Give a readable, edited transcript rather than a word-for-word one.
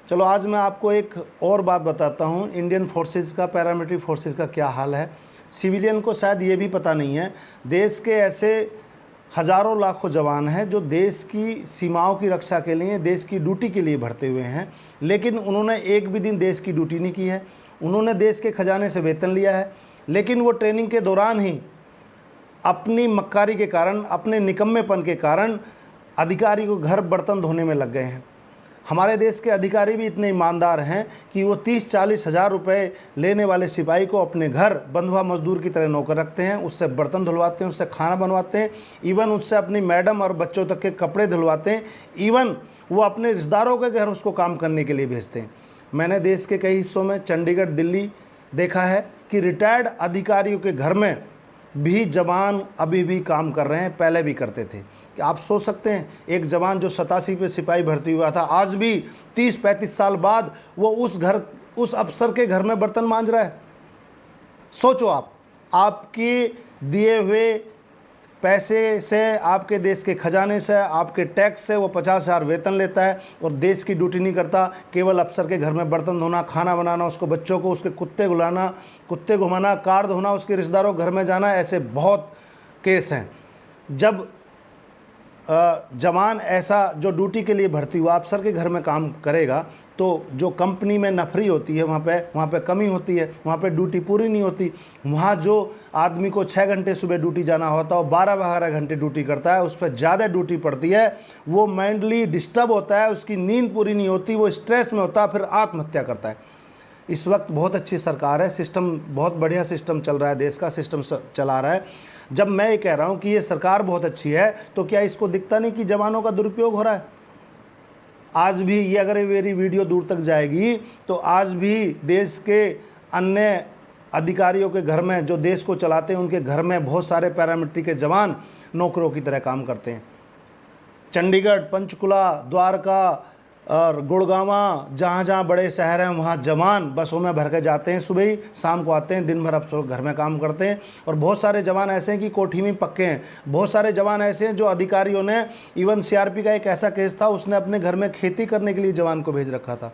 चलो आज मैं आपको एक और बात बताता हूँ, इंडियन फोर्सेस का, पैरामिलिट्री फोर्सेस का क्या हाल है। सिविलियन को शायद ये भी पता नहीं है, देश के ऐसे हज़ारों लाखों जवान हैं जो देश की सीमाओं की रक्षा के लिए, देश की ड्यूटी के लिए भर्ते हुए हैं, लेकिन उन्होंने एक भी दिन देश की ड्यूटी नहीं की है। उन्होंने देश के खजाने से वेतन लिया है, लेकिन वो ट्रेनिंग के दौरान ही अपनी मक्कारी के कारण, अपने निकम्मेपन के कारण अधिकारी को घर बर्तन धोने में लग गए हैं। हमारे देश के अधिकारी भी इतने ईमानदार हैं कि वो 30-40 हज़ार रुपये लेने वाले सिपाही को अपने घर बंधुआ मजदूर की तरह नौकर रखते हैं, उससे बर्तन धुलवाते हैं, उससे खाना बनवाते हैं, इवन उससे अपनी मैडम और बच्चों तक के कपड़े धुलवाते हैं, इवन वो अपने रिश्तेदारों के घर उसको काम करने के लिए भेजते हैं। मैंने देश के कई हिस्सों में, चंडीगढ़, दिल्ली, देखा है कि रिटायर्ड अधिकारियों के घर में भी जवान अभी भी काम कर रहे हैं, पहले भी करते थे। कि आप सोच सकते हैं, एक जवान जो 87 पे सिपाही भर्ती हुआ था, आज भी 30-35 साल बाद वो उस अफसर के घर में बर्तन मांज रहा है। सोचो आप, आपके दिए हुए पैसे से, आपके देश के खजाने से, आपके टैक्स से वो 50,000 वेतन लेता है और देश की ड्यूटी नहीं करता, केवल अफसर के घर में बर्तन धोना, खाना बनाना, उसको बच्चों को उसके कुत्ते घुमाना, कार धोना, उसके रिश्तेदारों घर में जाना। ऐसे बहुत केस हैं। जब जवान ऐसा जो ड्यूटी के लिए भर्ती हुआ अफसर के घर में काम करेगा, तो जो कंपनी में नफरी होती है वहाँ पे कमी होती है, वहाँ पे ड्यूटी पूरी नहीं होती। वहाँ जो आदमी को 6 घंटे सुबह ड्यूटी जाना होता है, वो 12-12 घंटे ड्यूटी करता है, उस पर ज़्यादा ड्यूटी पड़ती है, वो मेंटली डिस्टर्ब होता है, उसकी नींद पूरी नहीं होती, वो स्ट्रेस में होता है, फिर आत्महत्या करता है। इस वक्त बहुत अच्छी सरकार है, सिस्टम बहुत बढ़िया सिस्टम चल रहा है, देश का सिस्टम चला रहा है। जब मैं ये कह रहा हूँ कि ये सरकार बहुत अच्छी है, तो क्या इसको दिखता नहीं कि जवानों का दुरुपयोग हो रहा है? आज भी ये, अगर मेरी वीडियो दूर तक जाएगी तो आज भी देश के अन्य अधिकारियों के घर में, जो देश को चलाते हैं, उनके घर में बहुत सारे पैरामिलिट्री के जवान नौकरों की तरह काम करते हैं। चंडीगढ़, पंचकुला, द्वारका और गुड़गांवा, जहाँ बड़े शहर हैं, वहाँ जवान बसों में भर के जाते हैं, सुबह ही, शाम को आते हैं, दिन भर अफसर घर में काम करते हैं। और बहुत सारे जवान ऐसे हैं कि कोठी में पक्के हैं। बहुत सारे जवान ऐसे हैं जो अधिकारियों ने, इवन CRP का एक ऐसा केस था, उसने अपने घर में खेती करने के लिए जवान को भेज रखा था।